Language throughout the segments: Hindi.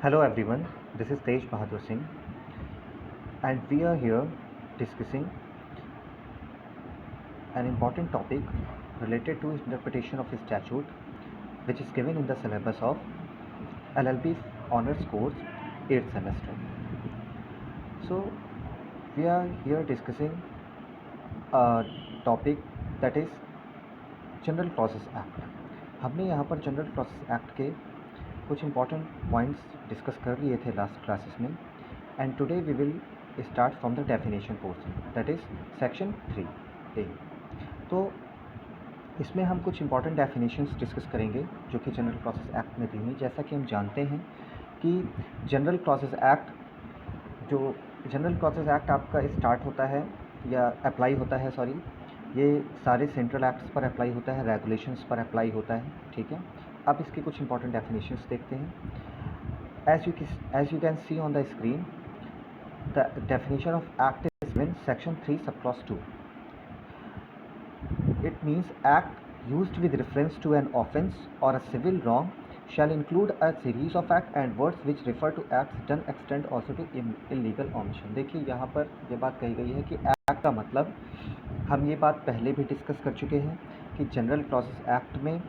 Hello everyone, this is Tej Bahadur Singh and we are here discussing an important topic related to interpretation of a statute which is given in the syllabus of LLB Honours Course 8th semester. So we are here discussing a topic that is general clauses act. हमने यहाँ पर जनरल क्लॉसेस एक्ट के कुछ इंपॉर्टेंट पॉइंट्स डिस्कस कर लिए थे लास्ट क्लासेस में and today we will start from the definition portion that is section 3A. तो इसमें हम कुछ इंपॉर्टेंट डेफिनेशंस डिस्कस करेंगे जो कि जनरल क्लॉसेस एक्ट में दी हुई. जैसा कि हम जानते हैं कि जनरल क्लॉसेस एक्ट आपका स्टार्ट होता है या अप्लाई होता है ये सारे सेंट्रल एक्ट्स पर अप्लाई होता है, रेगुलेशंस पर अप्लाई होता है. ठीक है, अब इसकी कुछ इंपॉर्टेंट डेफिनेशंस देखते हैं. As you can see on the screen the definition of act is given section 3 sub clause 2. It means act used with reference to an offence or a civil wrong shall include a series of acts and words which refer to acts done extend also to illegal omission. देखिए यहाँ पर ये बात कही गई है कि एक्ट का मतलब, हम ये बात पहले भी डिस्कस कर चुके हैं कि जनरल क्लॉसेस एक्ट में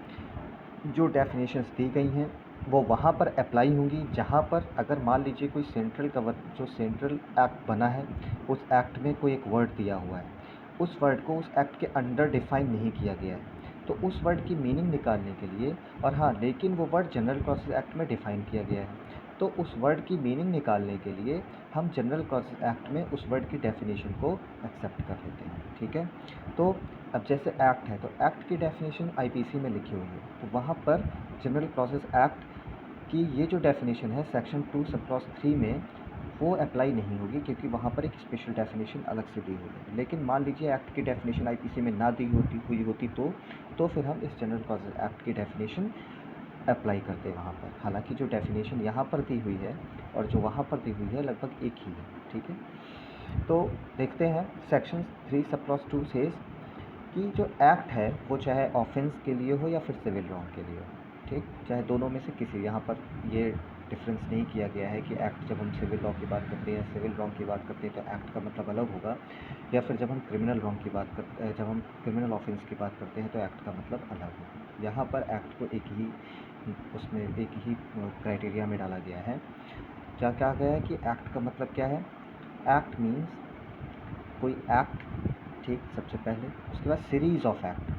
जो डेफिनेशंस दी गई हैं वो वहाँ पर अप्लाई होंगी जहाँ पर अगर मान लीजिए कोई सेंट्रल एक्ट बना है, उस एक्ट में कोई एक वर्ड दिया हुआ है, उस वर्ड को उस एक्ट के अंडर डिफाइन नहीं किया गया है, तो उस वर्ड की मीनिंग निकालने के लिए, और हाँ लेकिन वो वर्ड जनरल क्लॉसेस एक्ट में डिफ़ाइन किया गया है, तो उस वर्ड की मीनिंग निकालने के लिए हम जनरल क्लॉसेस एक्ट में उस वर्ड की डेफिनेशन को एक्सेप्ट कर लेते हैं. ठीक है, तो अब जैसे एक्ट है तो एक्ट की डेफिनेशन आईपीसी में लिखी हुई है, तो वहाँ पर जनरल क्लॉसेस एक्ट की ये जो डेफिनेशन है सेक्शन 2 सब क्लॉज 3 में वो अप्लाई नहीं होगी क्योंकि वहाँ पर एक स्पेशल डेफिनेशन अलग से दी होगी. लेकिन मान लीजिए एक्ट की डेफिनेशन आईपीसी में ना दी होती तो फिर हम इस जनरल क्लॉसेस एक्ट की डेफिनेशन अप्लाई करते हैं वहाँ पर. हालांकि जो डेफिनेशन यहाँ पर दी हुई है और जो वहाँ पर दी हुई है लगभग एक ही है. ठीक है, तो देखते हैं सेक्शन 3 सब क्लॉज 2 सेज कि जो एक्ट है वो चाहे ऑफेंस के लिए हो या फिर सिविल रॉन्ग के लिए हो, ठीक, चाहे दोनों में से किसी, यहाँ पर ये डिफरेंस नहीं किया गया है कि एक्ट जब हम सिविल लॉ की बात करते हैं या सिविल रॉन्ग की बात करते हैं तो एक्ट का मतलब अलग होगा, या फिर जब हम क्रिमिनल रॉन्ग की बात करते हैं, जब हम क्रिमिनल ऑफेंस की बात करते हैं तो एक्ट का मतलब अलग होगा. यहाँ पर एक्ट को एक ही क्राइटेरिया में डाला गया है. क्या कहा गया है कि एक्ट का मतलब क्या है. एक्ट मीन्स कोई एक्ट, ठीक, सबसे पहले, उसके बाद सीरीज़ ऑफ एक्ट,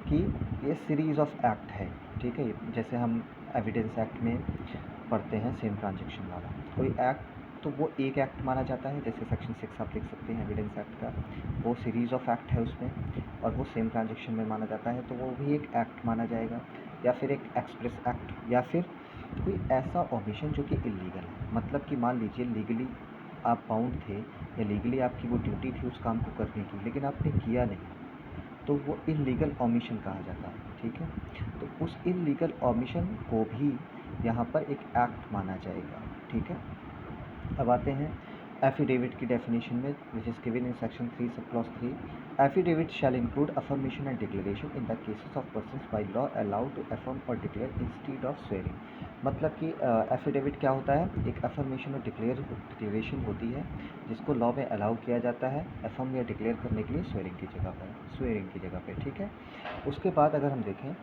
कि ये सीरीज़ ऑफ एक्ट है. ठीक है, जैसे हम एविडेंस एक्ट में पढ़ते हैं सेम ट्रांजैक्शन वाला कोई एक्ट, तो वो एक एक्ट माना जाता है. जैसे सेक्शन 6 आप देख सकते हैं एविडेंस एक्ट का, वो सीरीज़ ऑफ एक्ट है उसमें, और वो सेम ट्रांजैक्शन में माना जाता है, तो वो भी एक एक्ट माना जाएगा. या फिर एक एक्सप्रेस एक्ट, या फिर कोई ऐसा ओमिशन जो कि इलीगल है. मतलब कि मान लीजिए लीगली आप बाउंड थे या लीगली आपकी वो ड्यूटी थी उस काम को करने की, लेकिन आपने किया नहीं, तो वो इलीगल ओमिशन कहा जाता है. ठीक है, तो उस इलीगल ओमिशन को भी यहाँ पर एक एक्ट माना जाएगा. ठीक है, अब आते हैं एफिडेविट की डेफिनेशन में which is given in section 3 sub clause 3. Affidavit shall include affirmation and declaration in the cases of persons by law allowed to affirm और डिक्लेयर इंस्टीड ऑफ स्वेरिंग. मतलब कि एफिडेविट क्या होता है, एक अफर्मेशन और डिक्लेरेशन होती है जिसको लॉ में अलाउ किया जाता है अफर्म या डिक्लेयर करने के लिए स्वेरिंग की जगह पे. ठीक है, उसके बाद अगर हम देखें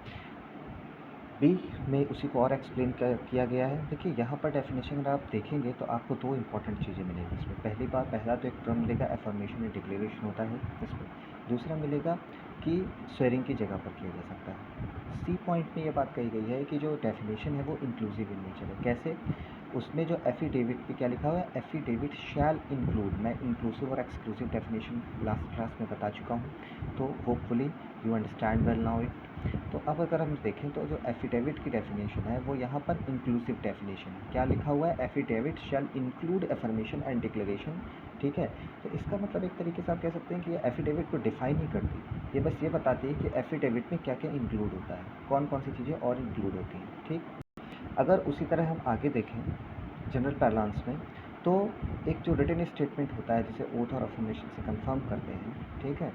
बी में उसी को और एक्सप्लेन किया गया है. देखिए यहाँ पर डेफिनेशन अगर आप देखेंगे तो आपको दो इंपॉर्टेंट चीज़ें मिलेंगी इसमें. पहला तो एक टर्म मिलेगा एफर्मेशन या डिक्लेरेशन होता है इसमें. दूसरा मिलेगा कि स्वेरिंग की जगह पर किया जा सकता है. सी पॉइंट में ये बात कही गई है कि जो डेफिनेशन है वो इंक्लूसिव इन नेचर है. कैसे, उसमें जो एफिडेविट पे क्या लिखा हुआ है, एफिडेविट शैल इंक्लूड. मैं इंक्लूसिव और एक्सक्लूसिव डेफिनेशन लास्ट क्लास में बता चुका हूँ, तो hopefully you understand well now it. तो अब अगर हम देखें तो जो एफिडेविट की डेफिनेशन है वो यहाँ पर इंक्लूसिव डेफिनेशन है. क्या लिखा हुआ है, affidavit shall include affirmation and declaration. ठीक है, तो इसका मतलब एक तरीके से आप कह सकते हैं कि ये एफिडेविट को डिफाइन ही करती है, ये बस ये बताती है कि एफिडेविट में क्या क्या इंक्लूड होता है, कौन कौन सी चीज़ें और इंक्लूड होती हैं. ठीक, अगर उसी तरह हम आगे देखें जनरल पैरलांस में, तो एक जो रिटन स्टेटमेंट होता है जिसे ओथ और अफर्मेशन से कंफर्म करते हैं, ठीक है,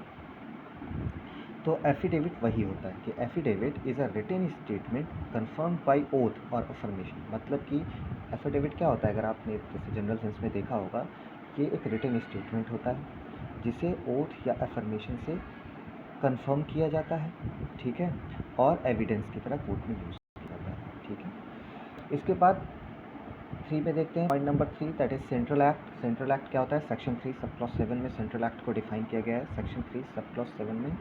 तो एफिडेविट वही होता है कि affidavit is a written statement confirm by oath और अफर्मेशन. मतलब कि एफिडेविट क्या होता है, अगर आपने जैसे जनरल सेंस में देखा होगा, ये एक रिटन स्टेटमेंट होता है जिसे ओथ या अफर्मेशन से कंफर्म किया जाता है, ठीक है, और एविडेंस की तरह कोर्ट में यूज़ किया जाता है, ठीक है। इसके बाद 3 में देखते हैं point number 3, that is central act. Central act क्या होता है, सेक्शन 3 सब क्लॉज 7 में सेंट्रल एक्ट को डिफाइन किया गया है। सेक्शन 3 सब क्लॉज 7 में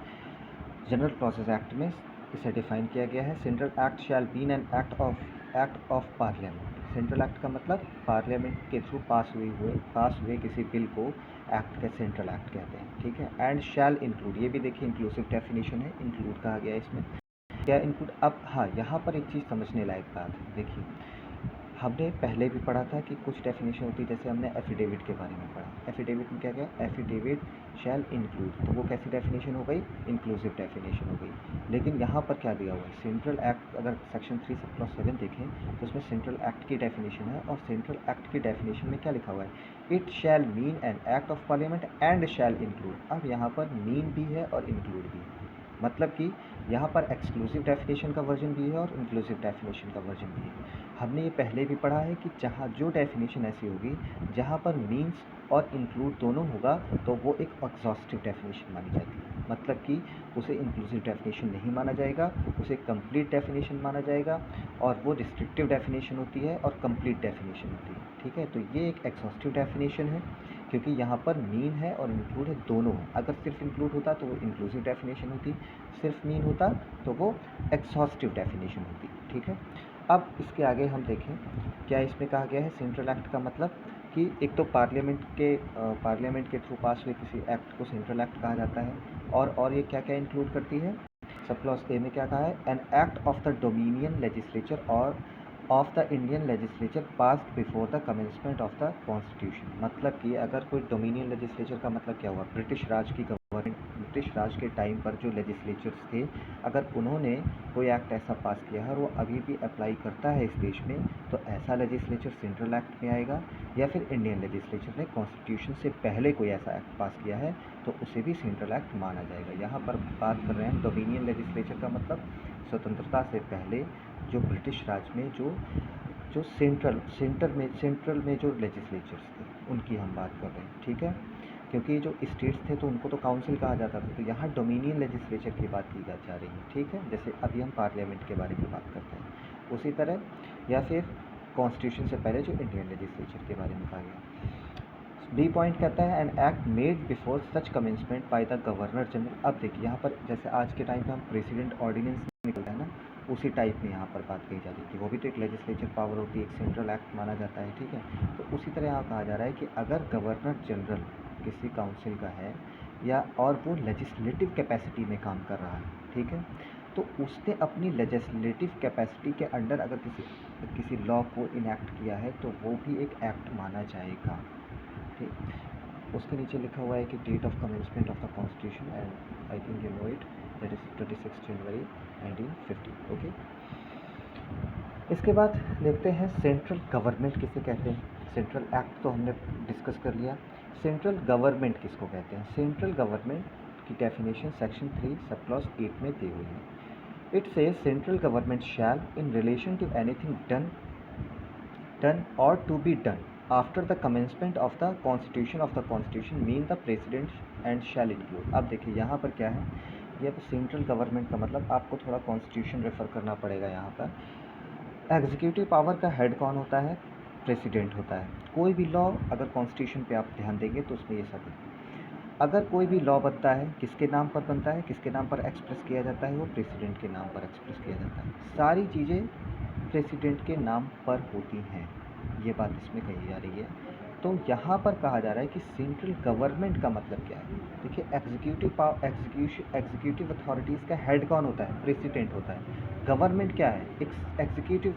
जनरल क्लॉजेज एक्ट में इसे डिफाइन किया गया है। Central act shall been an act of parliament. Central act का मतलब पार्लियामेंट के थ्रू पास हुए किसी बिल को एक्ट के सेंट्रल एक्ट कहते हैं, ठीक है। एंड शैल इंक्लूड, ये भी देखिए इंक्लूसिव डेफिनेशन है, इंक्लूड कहा गया है इसमें, क्या इंक्लूड। अब हाँ, यहाँ पर एक चीज़ समझने लायक बात है, देखिए हमने पहले भी पढ़ा था कि कुछ डेफिनेशन होती है, जैसे हमने एफिडेविट के बारे में पढ़ा। एफिडेविट में क्या क्या, एफिडेविट शैल इंक्लूड, तो वो कैसी डेफिनेशन हो गई, इंक्लूसिव डेफिनेशन हो गई। लेकिन यहाँ पर क्या दिया हुआ है, सेंट्रल एक्ट, अगर सेक्शन 3 सब क्लॉज 7 देखें तो उसमें सेंट्रल एक्ट की डेफिनेशन है, और सेंट्रल एक्ट की डेफिनेशन में क्या लिखा हुआ है, it shall mean N act of parliament and shall include. अब यहाँ पर मीन भी है और इंक्लूड भी है, मतलब कि यहाँ पर एक्सक्लूसिव डेफिनेशन का वर्जन भी है और इंक्लूसिव डेफिनेशन का वर्जन भी है। हमने ये पहले भी पढ़ा है कि जहाँ जो डेफिनेशन ऐसी होगी जहाँ पर मीन्स और इंक्लूड दोनों होगा तो वो एक एग्जॉस्टिव डेफिनेशन मानी जाती है, मतलब कि उसे इंक्लूसिव डेफिनेशन नहीं माना जाएगा, उसे कंप्लीट डेफिनेशन माना जाएगा, और वो रिस्ट्रिक्टिव डेफिनेशन होती है और कंप्लीट डेफिनेशन होती है, ठीक है। तो ये एक एग्जॉस्टिव डेफिनेशन है, क्योंकि यहाँ पर मीन है और इंक्लूड है, दोनों है। अगर सिर्फ इंक्लूड होता तो वो इंक्लूसिव डेफिनेशन होती, सिर्फ मीन होता तो वो एग्जॉस्टिव डेफिनेशन होती, ठीक है। अब इसके आगे हम देखें क्या इसमें कहा गया है। सेंट्रल एक्ट का मतलब कि एक तो पार्लियामेंट के थ्रू पास हुए किसी एक्ट को सेंट्रल एक्ट कहा जाता है, और ये क्या क्या इंक्लूड करती है। सब क्लॉज ए में क्या कहा है, an act of the dominion legislature or of the Indian legislature passed before the commencement of the constitution. मतलब कि अगर कोई डोमिनियन लेजिस्लेचर का मतलब क्या हुआ, ब्रिटिश राज की गवर्नमेंट, ब्रिटिश राज के टाइम पर जो लेजिस्लेचर्स थे, अगर उन्होंने कोई एक्ट ऐसा पास किया है और वो अभी भी अप्लाई करता है इस देश में, तो ऐसा लेजिस्लेचर सेंट्रल एक्ट में आएगा। या फिर इंडियन लेजिस्लेचर ने कॉन्स्टिट्यूशन से पहले कोई ऐसा एक्ट पास किया है तो उसे भी सेंट्रल एक्ट माना जाएगा। यहाँ पर बात कर रहे हैं डोमिनियन लेजिस्लेचर का मतलब स्वतंत्रता से पहले जो ब्रिटिश राज में जो सेंट्रल में जो लेजिस्लेचर्स थे उनकी हम बात कर रहे हैं, ठीक है। क्योंकि जो स्टेट्स थे तो उनको तो काउंसिल कहा जाता था, तो यहाँ डोमिनियन लेजिस्लेचर की बात की जा रही है, ठीक है। जैसे अभी हम पार्लियामेंट के बारे में बात करते हैं उसी तरह, या फिर कॉन्स्टिट्यूशन से पहले जो इंडियन लेजिस्लेचर के बारे में कहा गया। बी पॉइंट कहता है an act made before such commencement by the governor general. अब देखिए यहाँ पर जैसे आज के टाइम पे हम प्रेसिडेंट ऑर्डिनेंस निकलता है ना, उसी टाइप में यहाँ पर बात कही जा रही थी। वो भी तो एक लेजिस्लेचर पावर होती है, एक सेंट्रल एक्ट माना जाता है, ठीक है। तो उसी तरह यहाँ कहा जा रहा है कि अगर गवर्नर जनरल किसी काउंसिल का है या और वो लेजिस्लेटिव कैपेसिटी में काम कर रहा है, ठीक है, तो उसने अपनी लेजिस्लेटिव कैपेसिटी के अंडर अगर किसी लॉ को इनैक्ट किया है तो वो भी एक एक्ट माना जाएगा, ठीक। उसके नीचे लिखा हुआ है कि date of commencement of the constitution, and I think you know it, that is 26 January 1950, okay. इसके बाद देखते हैं सेंट्रल गवर्नमेंट किसे कहते हैं। सेंट्रल एक्ट तो हमने डिस्कस कर लिया, सेंट्रल गवर्नमेंट किसको कहते हैं। सेंट्रल गवर्नमेंट की डेफिनेशन सेक्शन 3 सब क्लॉज 8 में दी हुई है। It says central government shall in relation to anything done or to be done after the commencement of the constitution mean the president and shall include। अब देखिए यहाँ पर क्या है, ये सेंट्रल गवर्नमेंट का मतलब आपको थोड़ा कॉन्स्टिट्यूशन रेफर करना पड़ेगा। यहाँ पर एग्जीक्यूटिव पावर का हेड कौन होता है, प्रेसिडेंट होता है। कोई भी लॉ अगर कॉन्स्टिट्यूशन पे आप ध्यान देंगे तो उसमें ये सब है। अगर कोई भी लॉ बनता है किसके नाम पर बनता है, किसके नाम पर एक्सप्रेस किया जाता है, वो प्रेसिडेंट के नाम पर एक्सप्रेस किया जाता है। सारी चीज़ें प्रेसिडेंट के नाम पर होती हैं, ये बात इसमें कही जा रही है। तो यहाँ पर कहा जा रहा है कि सेंट्रल गवर्नमेंट का मतलब क्या है। देखिए एग्जीक्यूटिव अथॉरिटीज़ का हेड कौन होता है, प्रेसिडेंट होता है। गवर्नमेंट क्या है, एक एग्जीक्यूटिव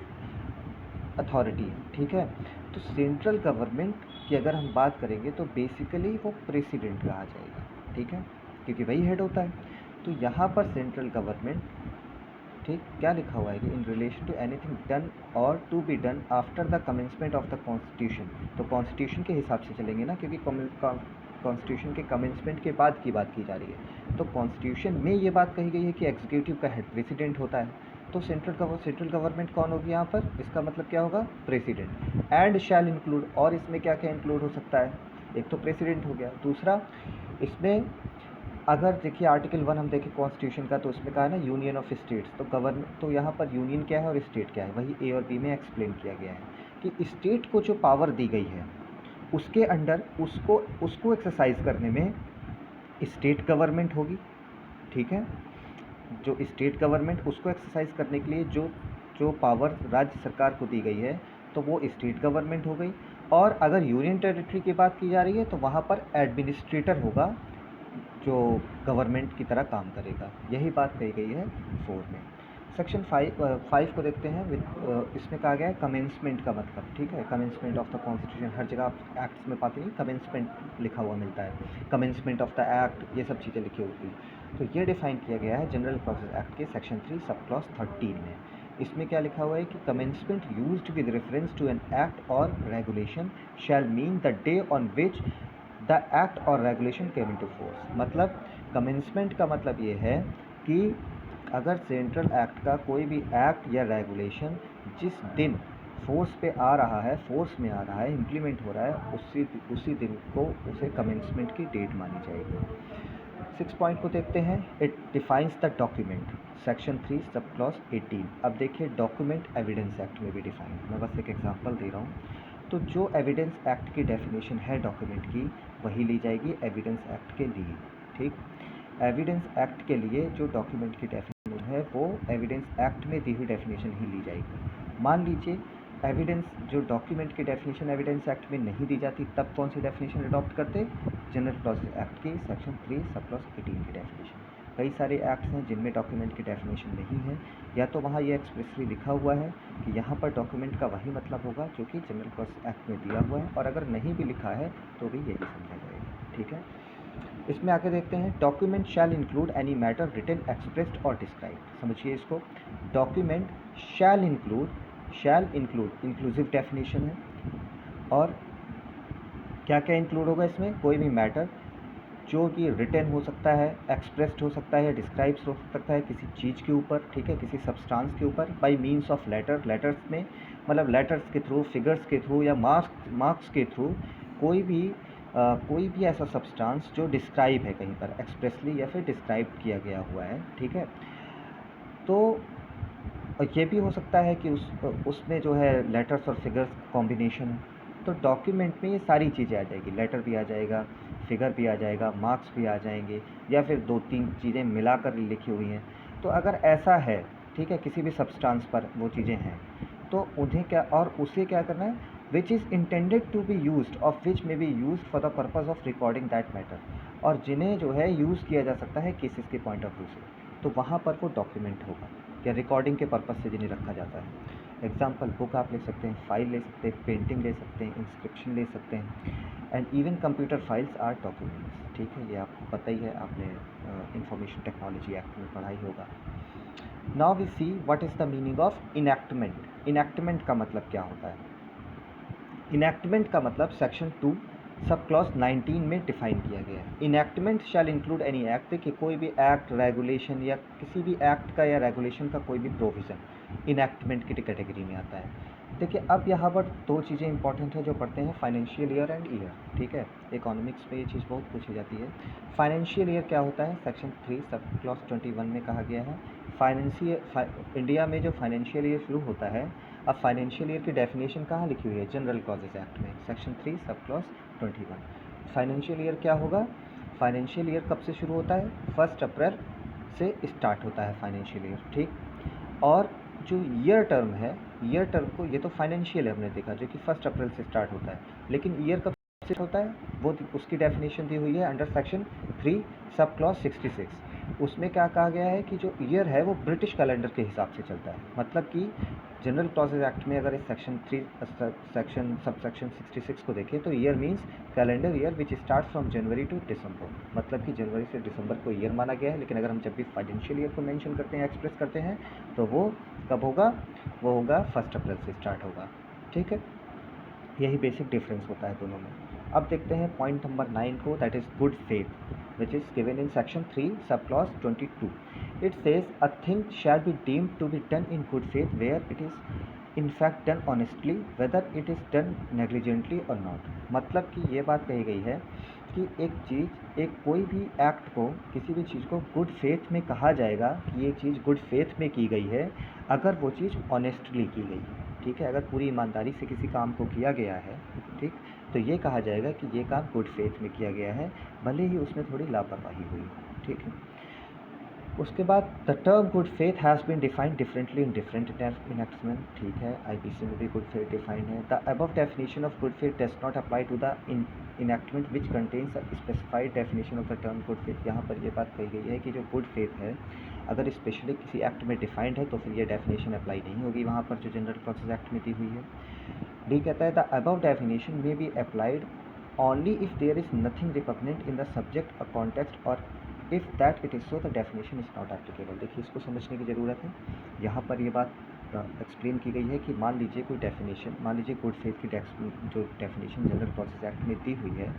अथॉरिटी है, ठीक है। तो सेंट्रल गवर्नमेंट की अगर हम बात करेंगे तो बेसिकली वो प्रेसिडेंट कहा जाएगा, ठीक है, क्योंकि वही हेड होता है। तो यहाँ पर सेंट्रल गवर्नमेंट, ठीक, क्या लिखा हुआ है कि in relation to anything done or to be done after the commencement of the constitution. तो कॉन्स्टिट्यूशन के हिसाब से चलेंगे ना, क्योंकि कॉन्स्टिट्यूशन के कमेंसमेंट के बाद की बात की जा रही है। तो कॉन्स्टिट्यूशन में ये बात कही गई है कि एग्जीक्यूटिव का हेड प्रेसिडेंट होता है, तो सेंट्रल गवर्नमेंट कौन होगी यहाँ पर, इसका मतलब क्या होगा, प्रेसिडेंट। एंड शैल इंक्लूड, और इसमें क्या क्या इंक्लूड हो सकता है, एक तो प्रेसिडेंट हो गया, दूसरा इसमें अगर देखिए आर्टिकल 1 हम देखें कॉन्स्टिट्यूशन का, तो उसमें कहा है ना यूनियन ऑफ स्टेट्स, तो गवर्नमेंट, तो यहाँ पर यूनियन क्या है और स्टेट क्या है, वही ए और बी में एक्सप्लेन किया गया है कि स्टेट को जो पावर दी गई है उसके अंडर उसको उसको एक्सरसाइज करने में स्टेट गवर्नमेंट होगी, ठीक है। जो स्टेट गवर्नमेंट, उसको एक्सरसाइज करने के लिए जो जो पावर राज्य सरकार को दी गई है तो वो स्टेट गवर्नमेंट हो गई। और अगर यूनियन टेरिटरी की बात की जा रही है तो वहाँ पर एडमिनिस्ट्रेटर होगा जो गवर्नमेंट की तरह काम करेगा, यही बात कही गई है 4 में। सेक्शन 5 को देखते हैं। इसमें कहा गया है कमेंसमेंट का मतलब, ठीक है, कमेंसमेंट ऑफ द कॉन्स्टिट्यूशन, हर जगह आप एक्ट्स में पाते हैं कमेंसमेंट लिखा हुआ मिलता है, कमेंसमेंट ऑफ द एक्ट, ये सब चीज़ें लिखी होती हैं। तो ये डिफाइन किया गया है जनरल प्रोसेस एक्ट के सेक्शन 3 सब क्लॉज 13 में। इसमें क्या लिखा हुआ है कि commencement used with reference to an act or regulation shall mean the day on which the act or regulation came into force. मतलब कमेंसमेंट का मतलब ये है कि अगर सेंट्रल एक्ट का कोई भी एक्ट या रेगुलेशन जिस दिन फोर्स पे आ रहा है, फोर्स में आ रहा है, इम्प्लीमेंट हो रहा है, उसी दिन को उसे कमेंसमेंट की डेट मानी जाएगी। 6 पॉइंट को देखते हैं। It defines the document, section 3 sub clause 18। अब देखिए डॉक्यूमेंट एविडेंस एक्ट में भी डिफाइन, मैं बस एक एग्जांपल दे रहा हूँ। तो जो एविडेंस एक्ट की डेफिनेशन है डॉक्यूमेंट की, वही ली जाएगी एविडेंस एक्ट के लिए, ठीक। एविडेंस एक्ट के लिए जो डॉक्यूमेंट की डेफिनेशन है वो एविडेंस एक्ट में दी हुई डेफिनेशन ही ली जाएगी। मान लीजिए एविडेंस, जो डॉक्यूमेंट की डेफिनेशन एविडेंस एक्ट में नहीं दी जाती, तब कौन सी डेफिनेशन अडॉप्ट करते, जनरल प्रोसेस एक्ट की सेक्शन 3 सब क्लॉज 18 की डेफिनेशन। कई सारे एक्ट्स हैं जिनमें डॉक्यूमेंट की डेफिनेशन नहीं है, या तो वहाँ ये एक्सप्रेसली लिखा हुआ है कि यहाँ पर डॉक्यूमेंट का वही मतलब होगा जो कि जनरल प्रोसेस एक्ट में दिया हुआ है, और अगर नहीं भी लिखा है तो भी यही समझा जाएगा, ठीक है। इसमें आके देखते हैं document shall include any matter written expressed और डिस्क्राइब। समझिए इसको, document shall include inclusive definition है, और क्या क्या इंक्लूड होगा इसमें, कोई भी मैटर जो कि रिटन हो सकता है, एक्सप्रेस्ड हो सकता है, या डिस्क्राइब्स हो सकता है किसी चीज़ के ऊपर, ठीक है, किसी सब्सटेंस के ऊपर, बाय मीन्स ऑफ लेटर्स में, मतलब लेटर्स के थ्रू, फिगर्स के थ्रू, या मार्क्स के थ्रू, कोई भी ऐसा सब्सटेंस जो डिस्क्राइब है कहीं पर एक्सप्रेसली या फिर डिस्क्राइब किया गया हुआ है, ठीक है। तो ये भी हो सकता है कि उसमें जो है लेटर्स और फिगर्स कॉम्बिनेशन है, तो डॉक्यूमेंट में ये सारी चीज़ें आ जाएगी, लेटर भी आ जाएगा, फिगर भी आ जाएगा, मार्क्स भी आ जाएंगे, या फिर 2-3 चीज़ें मिलाकर लिखी हुई हैं। तो अगर ऐसा है, ठीक है, किसी भी सब्सटेंस पर वो चीज़ें हैं, तो उन्हें क्या, और उसे क्या करना है, which is intended to be used और विच में be used for the purpose of recording that matter, और जिन्हें जो है यूज़ किया जा सकता है केसेस के पॉइंट ऑफ व्यू से, तो वहाँ पर वो डॉक्यूमेंट होगा, या रिकॉर्डिंग के पर्पज़ से जिन्हें रखा जाता है। एग्जाम्पल, बुक आप ले सकते हैं, फाइल ले सकते हैं, पेंटिंग ले सकते हैं, इंस्क्रिप्शन ले सकते हैं, and even computer files are documents, ठीक है, ये आपको पता ही है, आपने इंफॉर्मेशन टेक्नोलॉजी एक्ट में पढ़ा ही होगा। Now we see what is the meaning of enactment. Enactment का मतलब क्या होता है, इनैक्टमेंट का मतलब सेक्शन 2 सब क्लॉज 19 में डिफाइन किया गया है। इनैक्टमेंट शैल इंक्लूड एनी एक्ट, कि कोई भी एक्ट, रेगुलेशन, या किसी भी एक्ट का या रेगुलेशन का कोई भी प्रोविज़न इनैक्टमेंट की कैटेगरी में आता है। देखिए अब यहाँ पर 2 चीज़ें इंपॉर्टेंट है जो पढ़ते हैं, फाइनेंशियल ईयर एंड ईयर, ठीक है, इकोनॉमिक्स में ये चीज़ बहुत पूछी जाती है। फाइनेंशियल ईयर क्या होता है, सेक्शन 3 सब क्लॉज 21 में कहा गया है। इंडिया में जो फाइनेंशियल ईयर शुरू होता है, अब फाइनेंशियल ईयर की डेफिनेशन कहाँ लिखी हुई है, जनरल क्लॉजेस एक्ट में, section 3 sub clause 21। Financial year क्या होगा, फाइनेंशियल ईयर कब से शुरू होता है, 1 अप्रैल से स्टार्ट होता है फाइनेंशियल ईयर, ठीक। और जो ईयर टर्म है, ईयर टर्म को, ये तो फाइनेंशियल है हमने देखा जो कि 1 अप्रैल से स्टार्ट होता है, लेकिन ईयर कब से होता है, वो उसकी डेफिनेशन दी हुई है अंडर सेक्शन 3 सब क्लॉज 66। उसमें क्या कहा गया है कि जो ईयर है वो ब्रिटिश कैलेंडर के हिसाब से चलता है, मतलब कि जनरल क्लॉजेज एक्ट में अगर इस सेक्शन 3 सब सेक्शन 66 को देखें तो year means calendar year which start from January to December, मतलब कि जनवरी से दिसंबर को ईयर माना गया है। लेकिन अगर हम जब भी फाइनेंशियल ईयर को मेंशन करते हैं, एक्सप्रेस करते हैं, तो वो कब होगा, वो होगा 1 अप्रैल से स्टार्ट होगा, ठीक है। यही बेसिक डिफरेंस होता है दोनों में। अब देखते हैं पॉइंट नंबर 9 को, that is good faith, which is given in section 3 sub clause 22. It says a thing shall be deemed to be done in good faith where it is in fact done honestly whether it is done negligently और नॉट. मतलब कि ये बात कही गई है कि एक चीज़, एक कोई भी एक्ट को, किसी भी चीज़ को गुड फेथ में कहा जाएगा कि ये चीज़ गुड फेथ में की गई है अगर वो चीज़ ऑनेस्टली की गई है. ठीक है, अगर पूरी ईमानदारी से किसी काम को किया गया है, ठीक, तो ये कहा जाएगा कि ये काम गुड फेथ में किया गया है, भले ही उसमें थोड़ी लापरवाही हुई. ठीक है, उसके बाद the term good faith has been defined differently in different enactment. ठीक है, आईपीसी में भी गुड फेथ डिफाइंड है. The above definition of good faith does not apply to the enactment which contains a specified definition of the term good faith. यहाँ पर ये बात कही गई है कि जो गुड फेथ है अगर स्पेशली किसी एक्ट में डिफाइंड है तो फिर ये डेफिनेशन अप्लाई नहीं होगी वहाँ पर जो जनरल प्रोसेस एक्ट में दी हुई है. डी कहता है the above definition may be applied only if there is nothing repugnant in the subject और कॉन्टेक्स्ट और if that it is so the definition is not applicable. देखिए, इसको समझने की ज़रूरत है. यहाँ पर ये बात एक्सप्लेन की गई है कि मान लीजिए कोई डेफिनेशन, मान लीजिए गुड फेथ की जो डेफिनेशन जनरल प्रोसेस एक्ट में दी हुई है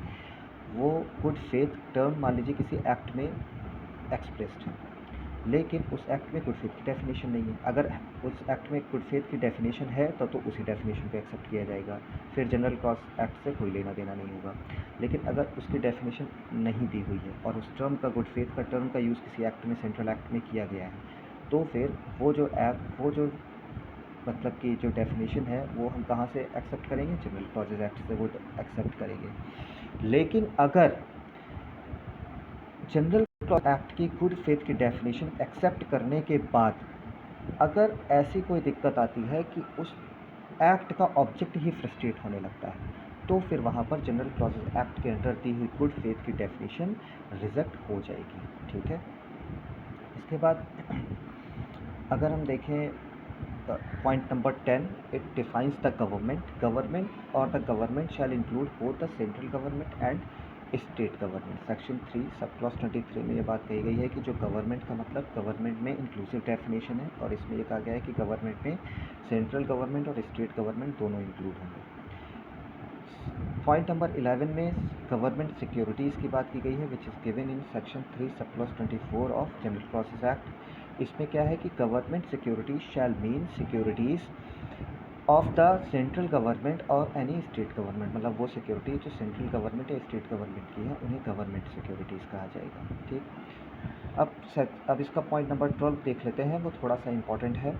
वो गुड फेथ टर्म मान लीजिए किसी एक्ट में एक्सप्रेस्ड है, लेकिन उस एक्ट में गुड फेथ की डेफिनेशन नहीं है. अगर उस एक्ट में गुड फेथ की डेफिनेशन है तो उसी डेफिनेशन को एक्सेप्ट किया जाएगा, फिर जनरल क्लॉज एक्ट से कोई लेना देना नहीं होगा. लेकिन अगर उसकी डेफिनेशन नहीं दी हुई है और उस टर्म का, गुड फेथ का टर्म का यूज़ किसी एक्ट में, सेंट्रल एक्ट में किया गया है, तो फिर वो जो मतलब कि जो डेफिनेशन है वो हम कहाँ से एक्सेप्ट करेंगे, जनरल क्लॉजेज एक्ट से वो एक्सेप्ट करेंगे. लेकिन अगर जनरल क्लॉज एक्ट की गुड फेथ की डेफिनेशन एक्सेप्ट करने के बाद अगर ऐसी कोई दिक्कत आती है कि उस एक्ट का ऑब्जेक्ट ही फ्रस्ट्रेट होने लगता है, तो फिर वहाँ पर जनरल क्लॉजेज एक्ट के अंडर दी हुई गुड फेथ की डेफिनेशन रिजेक्ट हो जाएगी. ठीक है, इसके बाद अगर हम देखें point number 10, it defines the government or the government shall include both the central government and state government. Section 3 sub clause 23 में ये बात कही गई है कि जो गवर्नमेंट का मतलब गवर्नमेंट में इंक्लूसिव डेफिनेशन है और इसमें ये कहा गया है कि गवर्नमेंट में सेंट्रल गवर्नमेंट और स्टेट गवर्नमेंट दोनों इंक्लूड होंगे. पॉइंट नंबर 11 में गवर्नमेंट सिक्योरिटीज़ की बात की गई है which is given in section 3 sub clause 24 of general process act. इसमें क्या है कि government securities shall mean securities of the central government और एनी स्टेट गवर्नमेंट. मतलब वो सिक्योरिटी जो सेंट्रल गवर्नमेंट या स्टेट गवर्नमेंट की है उन्हें गवर्नमेंट सिक्योरिटीज़ कहा जाएगा. ठीक, अब इसका पॉइंट नंबर 12 देख लेते हैं, वो थोड़ा सा इंपॉर्टेंट है.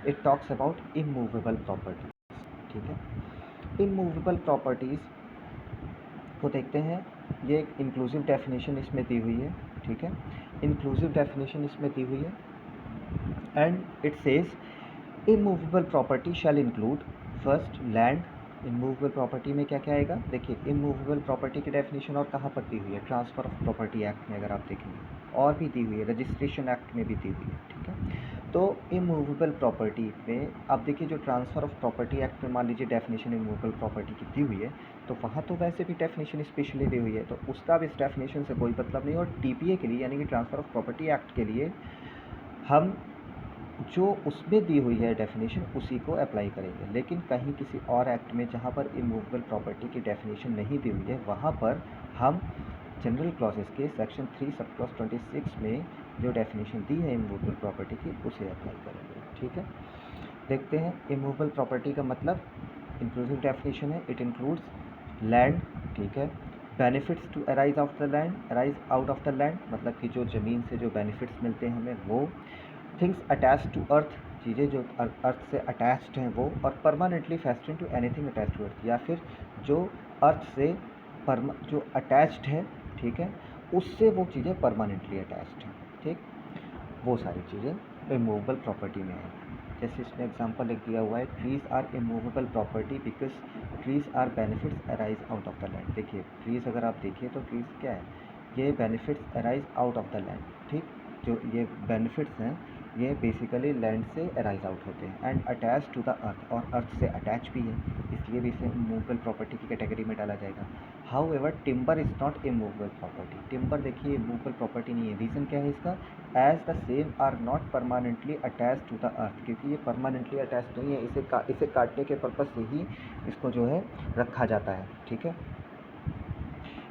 It talks about immovable property. ठीक है, इमूवेबल प्रॉपर्टीज़ को देखते हैं. ये एक इंक्लूसिव डेफिनेशन इसमें दी हुई है. ठीक है, इंक्लूसिव डेफिनेशन इसमें दी हुई है and it says immovable property shall include first land. Immovable property में क्या क्या आएगा, देखिए इमूवेबल प्रॉपर्टी की डेफिनेशन और कहाँ पर दी हुई है, ट्रांसफ़र ऑफ प्रॉपर्टी एक्ट में अगर आप देखेंगे, और भी दी हुई है, रजिस्ट्रेशन एक्ट में भी दी हुई है. ठीक है, तो इमूवेबल प्रॉपर्टी में अब देखिए जो ट्रांसफ़र ऑफ प्रॉपर्टी एक्ट में मान लीजिए डेफिनेशन इमूवेबल प्रॉपर्टी की दी हुई है, तो वहाँ तो वैसे भी डेफिनेशन स्पेशली दी हुई है, तो उसका भी इस डेफिनेशन से कोई मतलब नहीं. और टीपीए के लिए यानी कि ट्रांसफ़र ऑफ प्रॉपर्टी एक्ट के लिए हम जो उसमें दी हुई है डेफिनेशन उसी को अप्लाई करेंगे. लेकिन कहीं किसी और एक्ट में जहाँ पर इमूवेबल प्रॉपर्टी की डेफिनेशन नहीं दी हुई है वहाँ पर हम जनरल क्लॉजेस के सेक्शन 3 सब क्लॉज 26 में जो डेफिनेशन दी है इमूवेबल प्रॉपर्टी की उसे अप्लाई करेंगे. ठीक है, देखते हैं इमूवेबल प्रॉपर्टी का मतलब. इंक्लूसिव डेफिनेशन है, इट इंक्लूड्स लैंड. ठीक है, benefits to arise out of the land, मतलब कि जो ज़मीन से जो बेनिफिट्स मिलते हैं हमें वो. थिंग्स अटैच टू अर्थ, चीज़ें जो अर्थ से अटैच्ड हैं वो. और permanently fastened to anything attached to earth, या फिर जो अर्थ से जो अटैच्ड है, ठीक है, उससे वो चीज़ें परमानेंटली अटैच्ड हैं. ठीक, वो सारी चीज़ें इमूवेबल प्रॉपर्टी में है. जैसे इसमें एग्जांपल लिख दिया हुआ है, trees are immovable property because trees are benefits arise out of the land. देखिए ट्रीज़ अगर आप देखिए तो ट्रीज़ क्या है, ये benefits arise out of the land. ठीक, जो ये बेनिफिट्स हैं ये बेसिकली लैंड से अराइज आउट होते हैं and attach to the earth, और अर्थ से अटैच भी है, इसलिए भी इसे इमूवेबल प्रॉपर्टी की कैटेगरी में डाला जाएगा. However timber is not immovable property. Timber देखिए इमूवेबल प्रॉपर्टी नहीं है. रीज़न क्या है इसका, as the same are not permanently attach to the earth, क्योंकि ये परमानेंटली अटैच नहीं है, इसे काटने के पर्पज़ से ही इसको जो है रखा जाता है. ठीक है,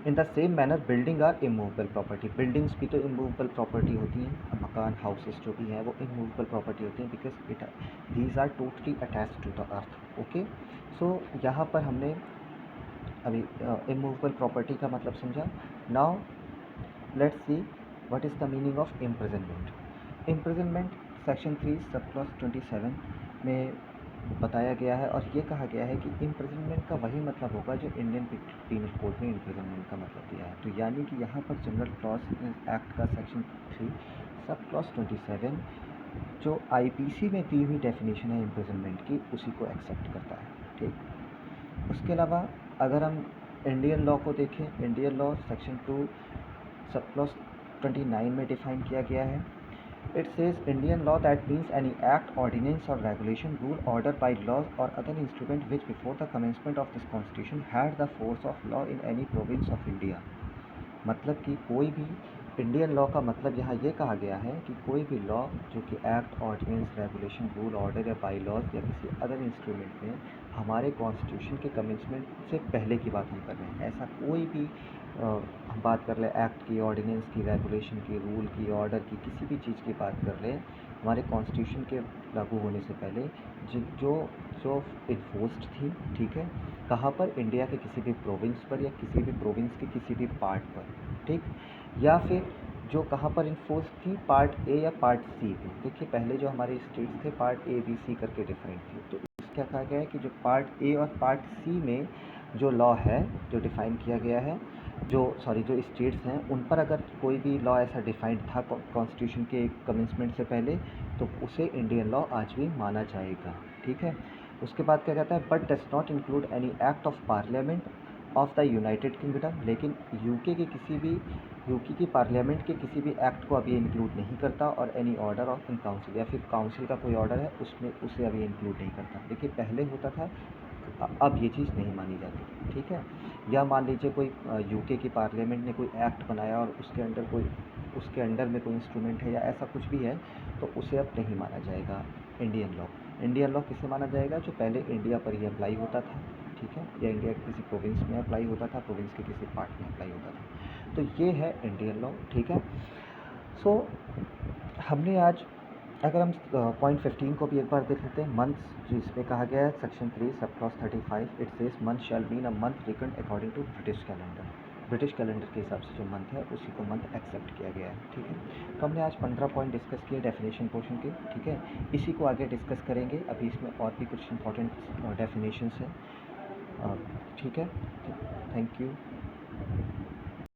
in the same manner building are immovable property, buildings भी तो इमूवेबल प्रॉपर्टी होती हैं, मकान हाउसेस जो भी हैं वो इमूवेबल प्रॉपर्टी होती हैं, because it these are totally attached to the earth. Okay, so यहाँ पर हमने अभी इमूवेबल प्रॉपर्टी का मतलब समझा। Now let's see what is the meaning of imprisonment. Imprisonment section 3 sub clause 27 में बताया गया है, और ये कहा गया है कि इम्प्रिजनमेंट का वही मतलब होगा जो इंडियन पीनल कोड में इम्प्रिजनमेंट का मतलब दिया है। तो यानी कि यहाँ पर जनरल क्लॉज एक्ट का सेक्शन 3 सब क्लॉज 27 जो आईपीसी में दी हुई डेफिनेशन है इम्प्रिजनमेंट की, उसी को एक्सेप्ट करता है। ठीक, उसके अलावा अगर हम इंडियन लॉ को देखें, Indian law section 2 sub clause 29 में डिफाइन किया गया है। It says Indian law, that means any act, ordinance or regulation, rule, order by laws or other instrument which before the commencement of this constitution had the force of law in any province of India। मतलब कि कोई भी इंडियन लॉ का मतलब यहाँ ये कहा गया है कि कोई भी लॉ जो कि act, ordinance, regulation, rule, order या बाई लॉज या किसी अदर इंस्ट्रूमेंट में हमारे कॉन्स्टिट्यूशन के कमेंसमेंट से पहले की बात हम कर रहे हैं, ऐसा कोई भी हम बात कर ले एक्ट की, ऑर्डिनेंस की, रेगुलेशन की, रूल की, ऑर्डर की, किसी भी चीज़ की बात कर ले हमारे कॉन्स्टिट्यूशन के लागू होने से पहले जो जो इन्फोर्स्ड थी, ठीक है, कहाँ पर, इंडिया के किसी भी प्रोविंस पर या किसी भी प्रोविंस के किसी भी पार्ट पर, ठीक, या फिर जो कहाँ पर इन्फोर्स थी, पार्ट ए या पार्ट सी पे। देखिए पहले जो हमारे स्टेट्स थे पार्ट ए बी सी करके डिफरेंट थे, तो क्या कहा गया है कि जो पार्ट ए और पार्ट सी में जो लॉ है जो डिफ़ाइन किया गया है, जो स्टेट्स हैं उन पर अगर कोई भी लॉ ऐसा डिफाइंड था कॉन्स्टिट्यूशन के कमेंसमेंट से पहले, तो उसे इंडियन लॉ आज भी माना जाएगा। ठीक है, उसके बाद क्या कहता है, but does not include any act of parliament of the United kingdom. लेकिन यूके की पार्लियामेंट के किसी भी एक्ट को अभी इंक्लूड नहीं करता, और any order of in council, या फिर काउंसिल का कोई ऑर्डर है उसमें उसे अभी इंक्लूड नहीं करता। देखिए पहले होता था, अब ये चीज़ नहीं मानी जाती। ठीक है, या मान लीजिए कोई यूके की पार्लियामेंट ने कोई एक्ट बनाया और उसके अंडर में कोई इंस्ट्रूमेंट है या ऐसा कुछ भी है, तो उसे अब नहीं माना जाएगा इंडियन लॉ किसे माना जाएगा, जो पहले इंडिया पर ही अप्लाई होता था, ठीक है, या इंडिया के किसी प्रोविंस में अप्लाई होता था, प्रोविंस के किसी पार्ट में अप्लाई होता था। तो ये है इंडियन लॉ। ठीक है, सो हमने आज, अगर हम पॉइंट 15 को भी एक बार देख लेते हैं, मंथ्स, जिसमें कहा गया है section 3 sub clause 35, it says month shall mean a month reckoned according to British calendar. British calendar के हिसाब से जो मंथ है उसी को मंथ एक्सेप्ट किया गया है। ठीक है, तो हमने आज 15 पॉइंट डिस्कस किए डेफिनेशन पोर्शन के। ठीक है, इसी को आगे डिस्कस करेंगे, अभी इसमें और भी कुछ इंपॉर्टेंट डेफिनेशंस हैं। ठीक है, थैंक यू।